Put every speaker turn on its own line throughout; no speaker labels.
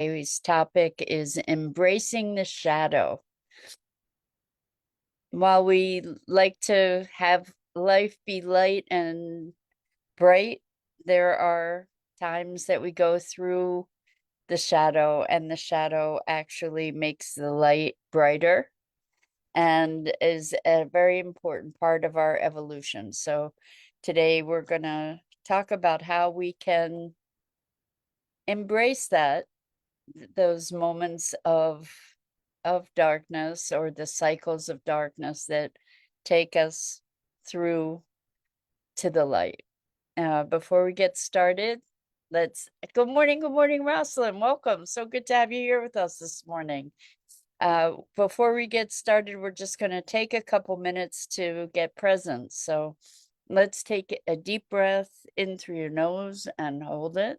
Today's topic is embracing the shadow. While we like to have life be light and bright, there are times that we go through the shadow, and the shadow actually makes the light brighter and is a very important part of our evolution. So today we're going to talk about how we can embrace those moments of darkness, or the cycles of darkness that take us through to the light. Before we get started, good morning, Rosalind. Welcome. So good to have you here with us this morning. Before we get started, we're just going to take a couple minutes to get present. So let's take a deep breath in through your nose and hold it.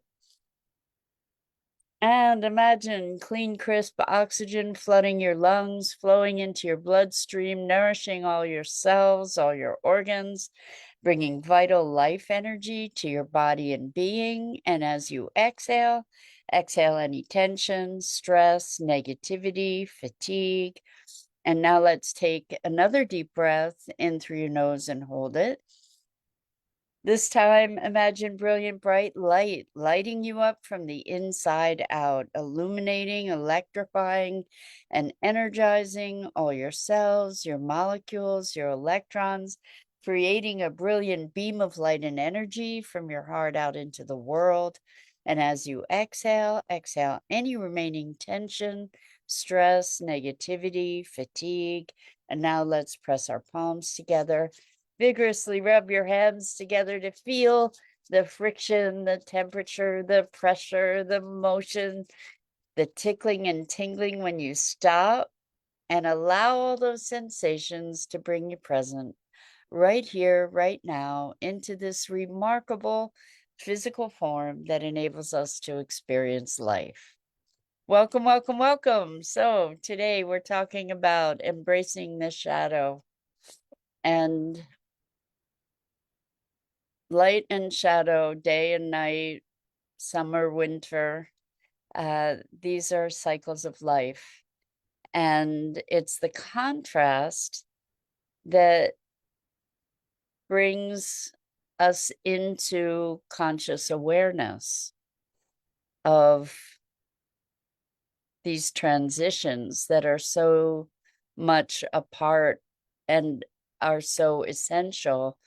And imagine clean, crisp oxygen flooding your lungs, flowing into your bloodstream, nourishing all your cells, all your organs, bringing vital life energy to your body and being. And as you exhale, exhale any tension, stress, negativity, fatigue. And now let's take another deep breath in through your nose and hold it. This time, imagine brilliant, bright light lighting you up from the inside out, illuminating, electrifying, and energizing all your cells, your molecules, your electrons, creating a brilliant beam of light and energy from your heart out into the world. And as you exhale, exhale any remaining tension, stress, negativity, fatigue. And now let's press our palms together. Vigorously rub your hands together to feel the friction, the temperature, the pressure, the motion, the tickling and tingling when you stop, and allow all those sensations to bring you present right here, right now, into this remarkable physical form that enables us to experience life. Welcome, welcome, welcome. So today we're talking about embracing the shadow. And light and shadow, day and night, summer, winter, these are cycles of life. And it's the contrast that brings us into conscious awareness of these transitions that are so much a part and are so essential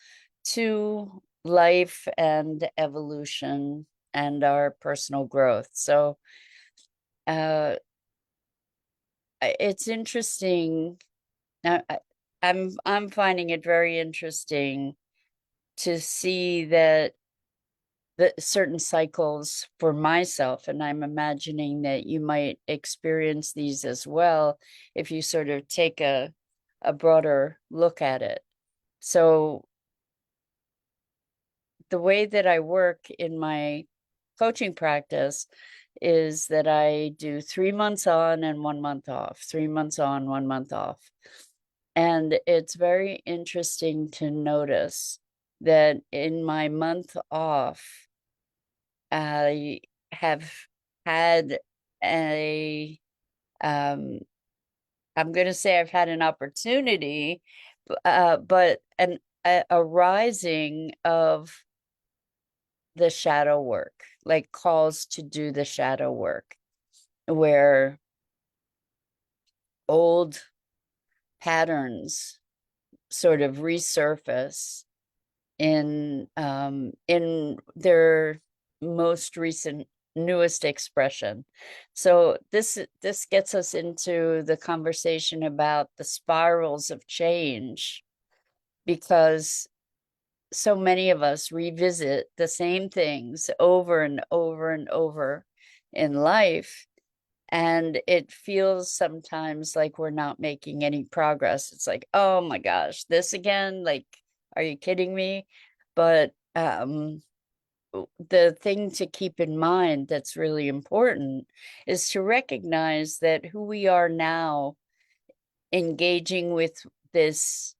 to life and evolution and our personal growth. So it's interesting. Now, I'm finding it very interesting to see that the certain cycles for myself, and I'm imagining that you might experience these as well if you sort of take a broader look at it. So the way that I work in my coaching practice is that I do 3 months on and 1 month off, 3 months on, 1 month off. And it's very interesting to notice that in my month off, I have had a, I'm going to say I've had an opportunity, but a rising of the shadow work, like calls to do the shadow work, where old patterns sort of resurface in their most recent newest expression. So this gets us into the conversation about the spirals of change, because so many of us revisit the same things over and over and over in life, and it feels sometimes like we're not making any progress. It's like, oh my gosh, this again? Like, are you kidding me? But the thing to keep in mind that's really important is to recognize that who we are now, engaging with this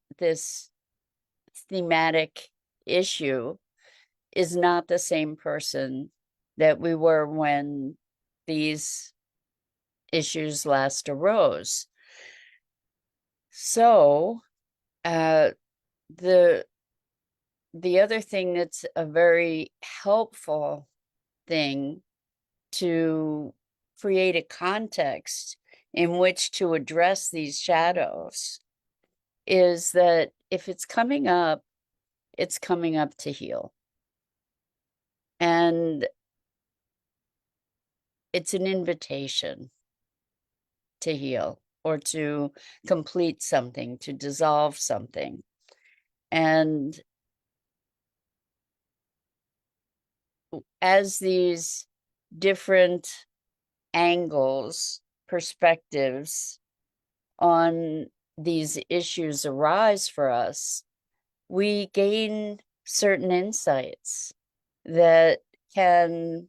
thematic issue, is not the same person that we were when these issues last arose. So the other thing that's a very helpful thing to create a context in which to address these shadows is that if it's coming up to heal. And it's an invitation to heal or to complete something, to dissolve something. And as these different angles, perspectives on these issues arise for us, we gain certain insights that can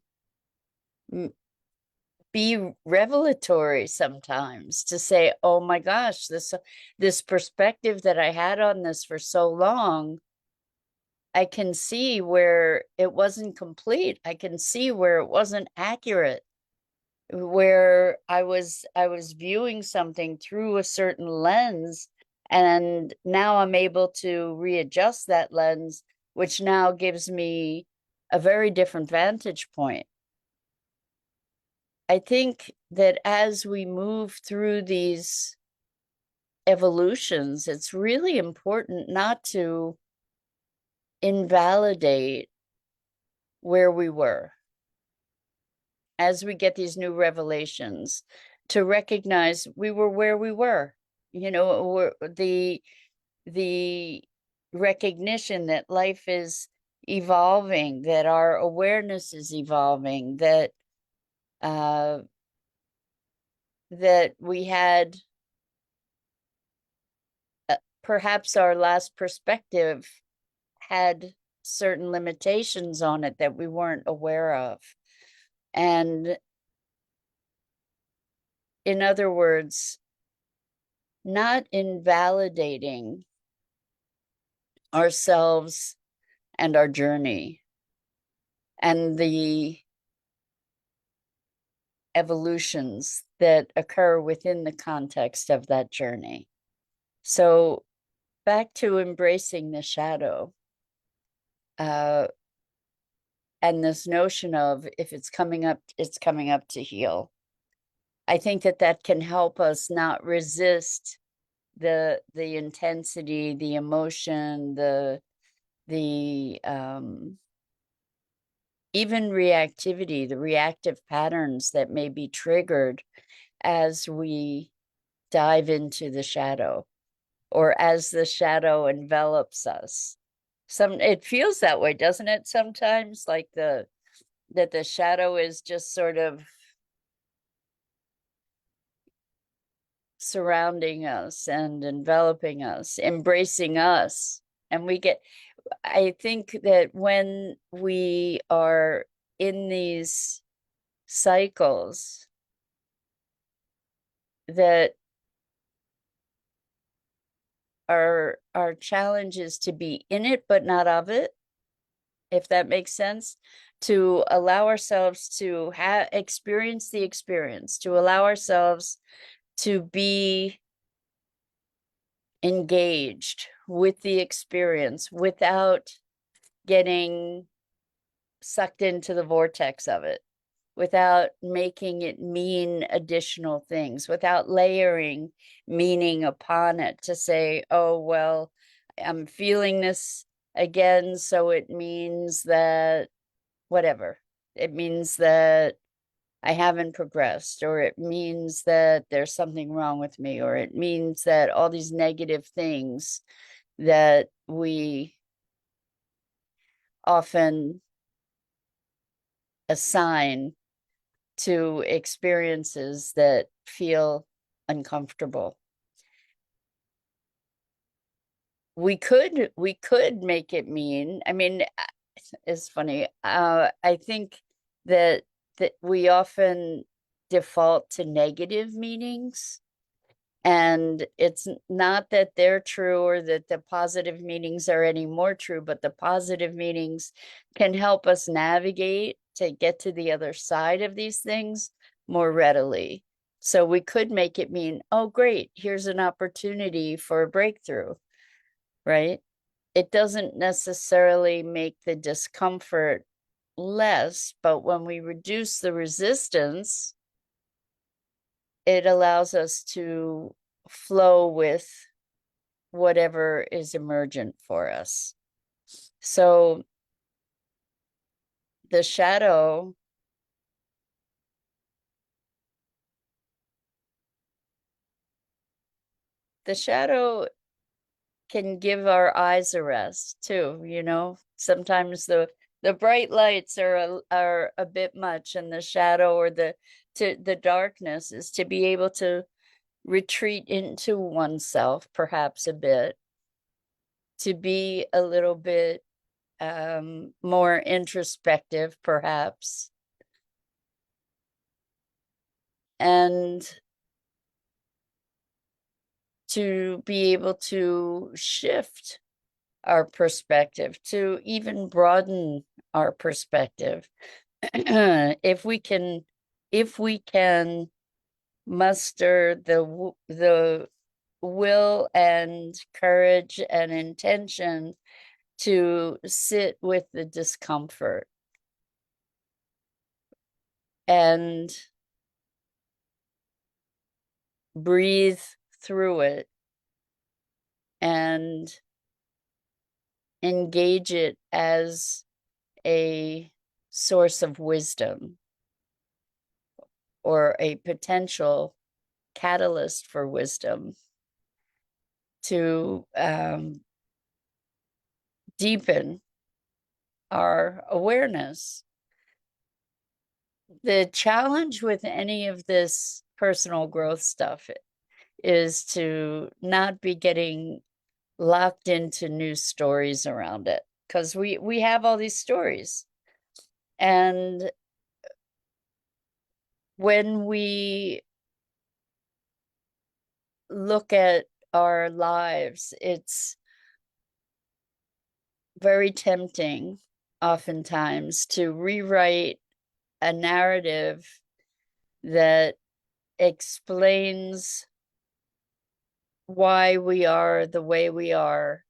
be revelatory sometimes, to say, oh my gosh, this perspective that I had on this for so long, I can see where it wasn't complete. I can see where it wasn't accurate, where I was viewing something through a certain lens, and now I'm able to readjust that lens, which now gives me a very different vantage point. I think that as we move through these evolutions, it's really important not to invalidate where we were. As we get these new revelations, to recognize we were where we were, the recognition that life is evolving, that our awareness is evolving, that we had perhaps our last perspective had certain limitations on it that we weren't aware of. And in other words, not invalidating ourselves and our journey and the evolutions that occur within the context of that journey. So back to embracing the shadow, and this notion of if it's coming up to heal. I think that can help us not resist the intensity, the emotion, the even reactivity, the reactive patterns that may be triggered as we dive into the shadow, or as the shadow envelops us. It feels that way, doesn't it? Sometimes, like that the shadow is just sort of surrounding us and enveloping us, embracing us. And I think that when we are in these cycles, that our challenge is to be in it but not of it, if that makes sense, to allow ourselves to experience the experience, to allow ourselves to be engaged with the experience without getting sucked into the vortex of it, without making it mean additional things, without layering meaning upon it, to say, oh, well, I'm feeling this again, so it means that whatever. It means that I haven't progressed, or it means that there's something wrong with me, or it means that all these negative things that we often assign to experiences that feel uncomfortable. We could make it mean, I mean, it's funny. I think that we often default to negative meanings, and it's not that they're true or that the positive meanings are any more true, but the positive meanings can help us navigate to get to the other side of these things more readily. So we could make it mean, oh, great, here's an opportunity for a breakthrough, right? It doesn't necessarily make the discomfort less, but when we reduce the resistance, it allows us to flow with whatever is emergent for us. So the shadow, the shadow can give our eyes a rest too, you know. Sometimes the bright lights are a bit much, and the shadow or the darkness is to be able to retreat into oneself perhaps a bit, to be a little bit more introspective perhaps, and to be able to shift our perspective, to even broaden our perspective. If we can muster the will and courage and intention to sit with the discomfort and breathe through it and engage it as a source of wisdom or a potential catalyst for wisdom, to deepen our awareness. The challenge with any of this personal growth stuff is to not be getting locked into new stories around it, because we have all these stories, and when we look at our lives, it's very tempting oftentimes to rewrite a narrative that explains why we are the way we are,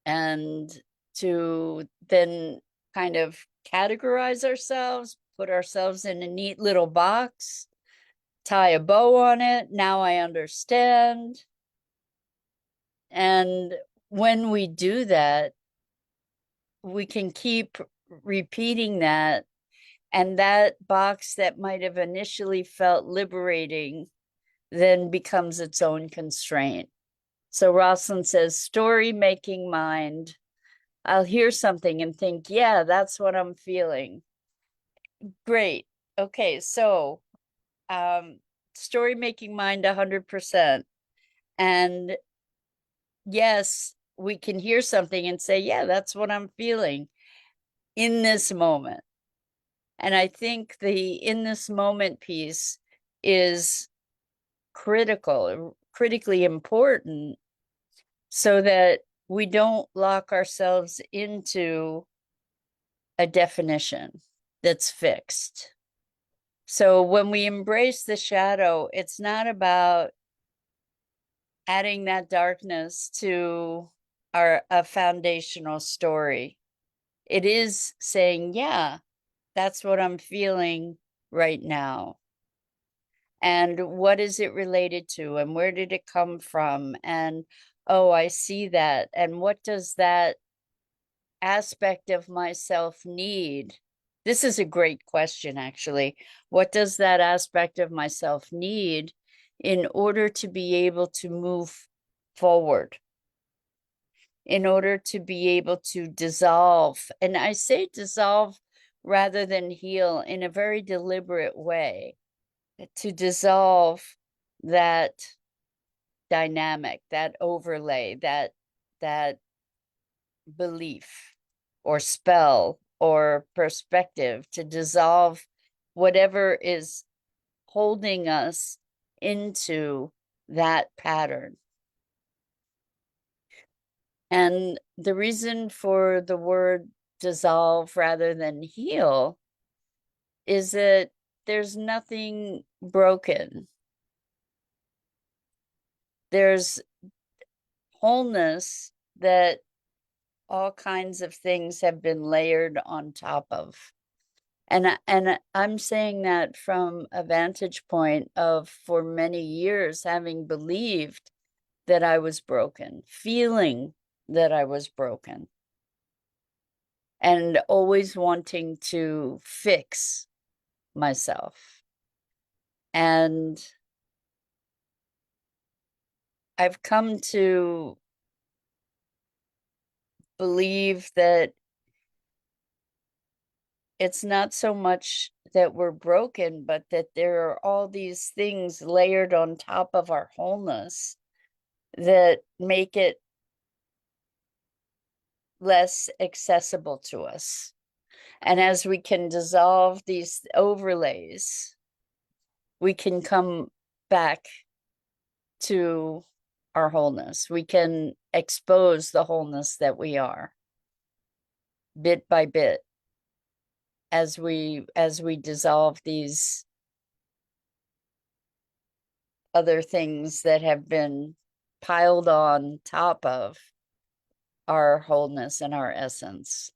and to then kind of categorize ourselves, put ourselves in a neat little box, tie a bow on it. Now I understand. And when we do that, we can keep repeating that. And that box that might have initially felt liberating then becomes its own constraint. So Rosalind says, story making mind. I'll hear something and think, yeah, that's what I'm feeling. Great. Okay, so story making mind 100%. And yes, we can hear something and say, yeah, that's what I'm feeling in this moment. And I think the in this moment piece is critically important, so that we don't lock ourselves into a definition that's fixed. So when we embrace the shadow, it's not about adding that darkness to a foundational story. It is saying, yeah, that's what I'm feeling right now. And what is it related to? And where did it come from? And oh, I see that. And what does that aspect of myself need? This is a great question, actually. What does that aspect of myself need in order to be able to move forward, in order to be able to dissolve? And I say dissolve rather than heal in a very deliberate way, to dissolve that dynamic, that overlay, that belief or spell or perspective, to dissolve whatever is holding us into that pattern. And the reason for the word dissolve rather than heal is that there's nothing broken. There's wholeness that all kinds of things have been layered on top of. And I'm saying that from a vantage point of, for many years, having believed that I was broken, feeling that I was broken, and always wanting to fix myself. And I've come to believe that it's not so much that we're broken, but that there are all these things layered on top of our wholeness that make it less accessible to us. And as we can dissolve these overlays, we can come back to our wholeness. We can expose the wholeness that we are bit by bit as we dissolve these other things that have been piled on top of our wholeness and our essence.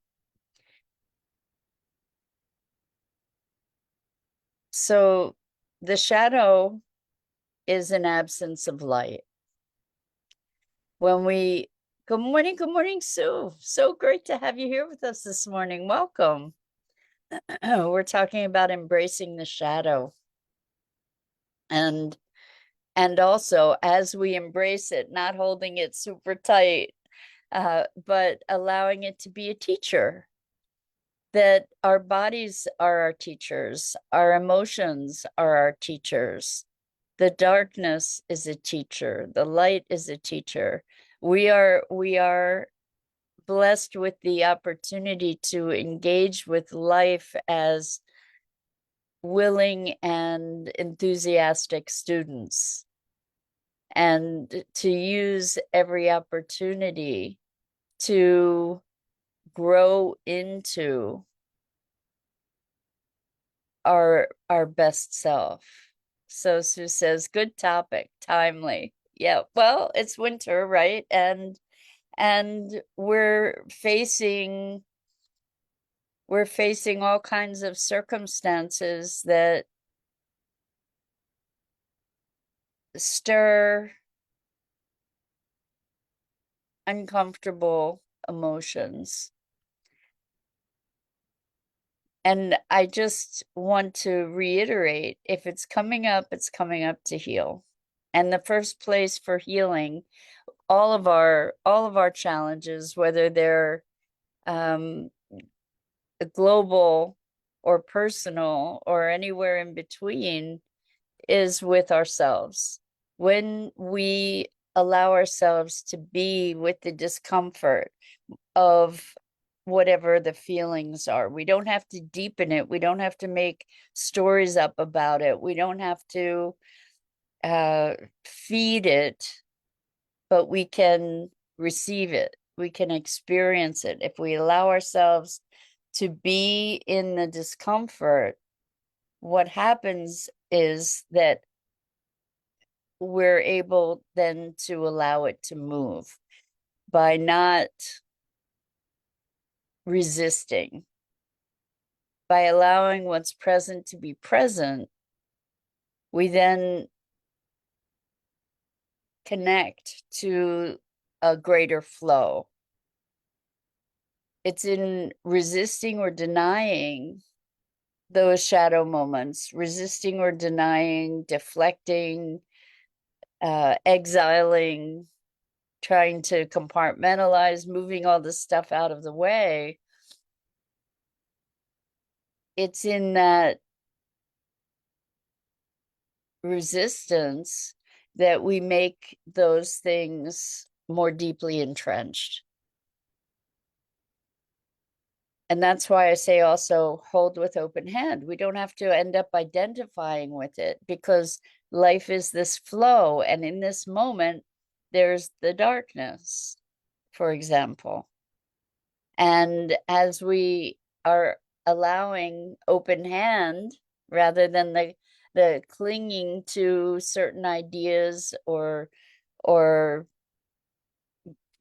So the shadow is an absence of light. When we, good morning, Sue. So great to have you here with us this morning. Welcome. We're talking about embracing the shadow. And also, as we embrace it, not holding it super tight, but allowing it to be a teacher. That our bodies are our teachers, our emotions are our teachers. The darkness is a teacher, the light is a teacher. We are blessed with the opportunity to engage with life as willing and enthusiastic students, and to use every opportunity to grow into our best self. So Sue says, good topic, timely. Yeah, well, it's winter, right? And we're facing all kinds of circumstances that stir uncomfortable emotions. And I just want to reiterate, if it's coming up, it's coming up to heal. And the first place for healing all of our challenges, whether they're global or personal or anywhere in between, is with ourselves. When we allow ourselves to be with the discomfort of whatever the feelings are, we don't have to deepen it. We don't have to make stories up about it. We don't have to feed it, but we can receive it. We can experience it. If we allow ourselves to be in the discomfort, what happens is that we're able then to allow it to move by not resisting, by allowing what's present to be present. We then connect to a greater flow. It's in resisting or denying those shadow moments, resisting or denying, deflecting, exiling, trying to compartmentalize, moving all this stuff out of the way. It's in that resistance that we make those things more deeply entrenched. And that's why I say also hold with open hand. We don't have to end up identifying with it, because life is this flow. And in this moment, there's the darkness, for example. And as we are allowing open hand rather than the clinging to certain ideas or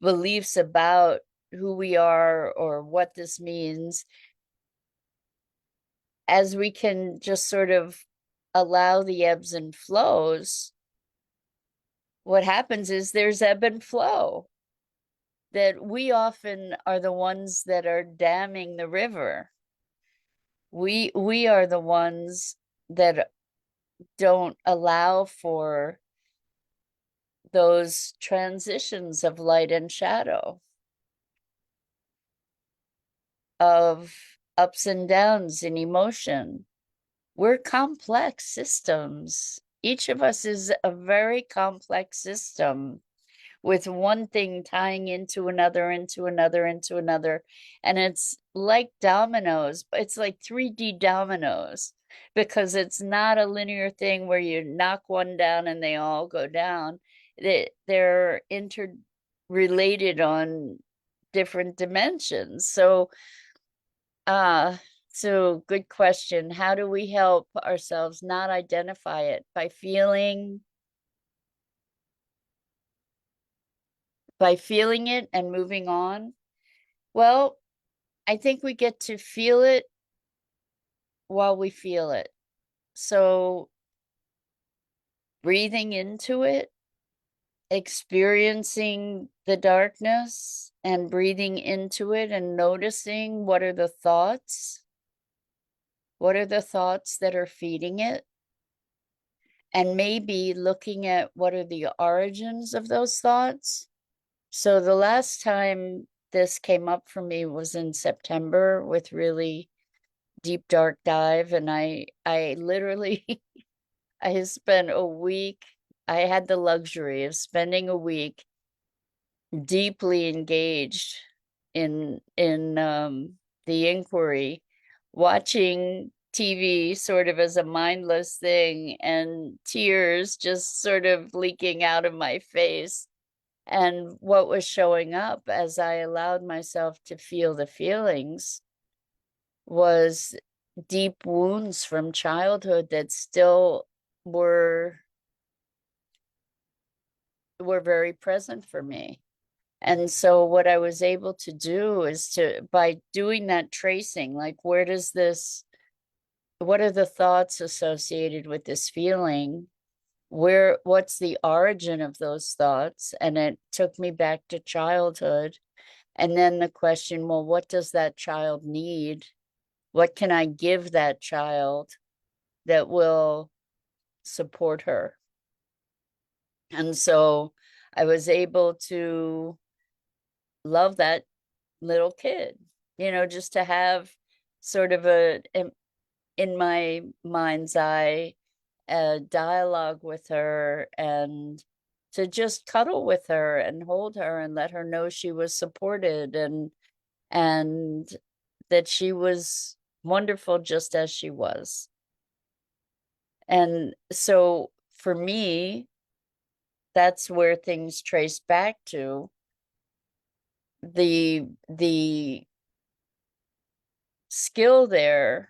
beliefs about who we are or what this means, as we can just sort of allow the ebbs and flows, what happens is there's ebb and flow. That we often are the ones that are damming the river. We are the ones that don't allow for those transitions of light and shadow, of ups and downs in emotion. We're complex systems. Each of us is a very complex system with one thing tying into another, into another, into another. And it's like dominoes, but it's like 3D dominoes because it's not a linear thing where you knock one down and they all go down. They're interrelated on different dimensions. Uh, so good question. How do we help ourselves not identify it? By feeling it and moving on? Well, I think we get to feel it while we feel it. So breathing into it, experiencing the darkness and breathing into it and noticing what are the thoughts? What are the thoughts that are feeding it? And maybe looking at what are the origins of those thoughts. So the last time this came up for me was in September with really deep dark dive, and I literally I spent a week. I had the luxury of spending a week deeply engaged in the inquiry, watching TV sort of as a mindless thing, and tears just sort of leaking out of my face. And what was showing up as I allowed myself to feel the feelings was deep wounds from childhood that still were were very present for me. And so what I was able to do is to, by doing that tracing, like what are the thoughts associated with this feeling? What's the origin of those thoughts? And it took me back to childhood. And then the question, well, what does that child need? What can I give that child that will support her? And so I was able to love that little kid, just to have sort of in my mind's eye, a dialogue with her, and to just cuddle with her and hold her and let her know she was supported, and that she was wonderful just as she was. And so for me, that's where things trace back to the skill there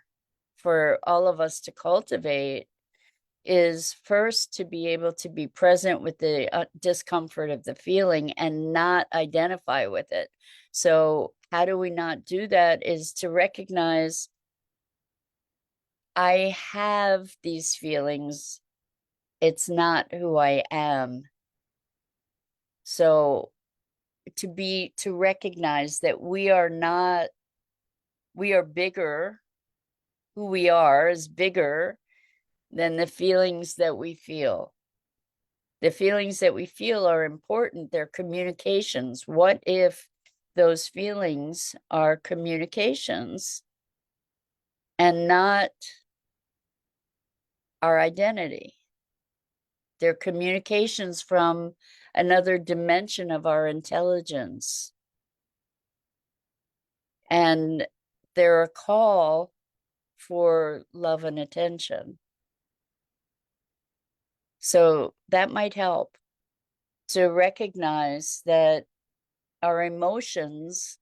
for all of us to cultivate is first to be able to be present with the discomfort of the feeling and not identify with it. So how do we not do that is to recognize I have these feelings. It's not who I am. So to recognize that we are not, we are bigger, who we are is bigger than the feelings that we feel. The feelings that we feel are important. They're communications. What if those feelings are communications and not our identity? They're communications from another dimension of our intelligence. And they're a call for love and attention. So that might help to recognize that our emotions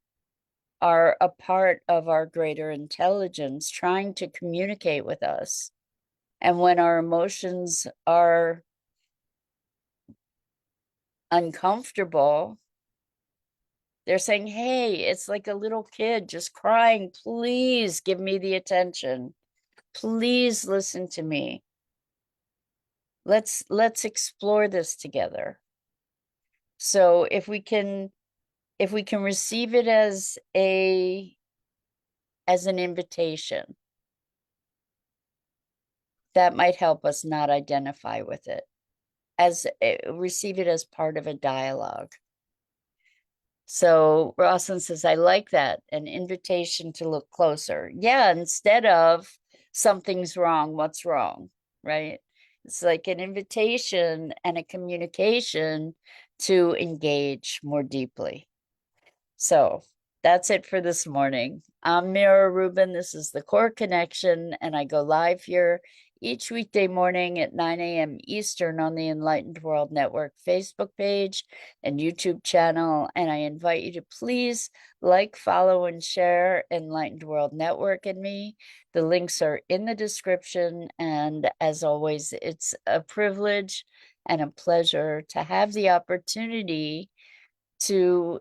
are a part of our greater intelligence trying to communicate with us. And when our emotions are uncomfortable, they're saying, hey, it's like a little kid just crying, please give me the attention. Please listen to me. Let's explore this together. So if we can receive it as an invitation, that might help us not identify with it. Receive it as part of a dialogue. So Rosalind says, I like that, an invitation to look closer. Yeah, instead of something's wrong, what's wrong, right? It's like an invitation and a communication to engage more deeply. So that's it for this morning. I'm Mira Rubin. This is the Core Connection, and I go live here each weekday morning at 9 a.m. Eastern on the Enlightened World Network Facebook page and YouTube channel. And I invite you to please like, follow, and share Enlightened World Network and me. The links are in the description. And as always, it's a privilege and a pleasure to have the opportunity to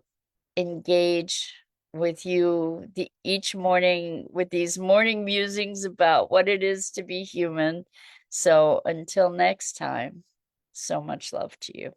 engage with you each morning with these morning musings about what it is to be human. So until next time, so much love to you.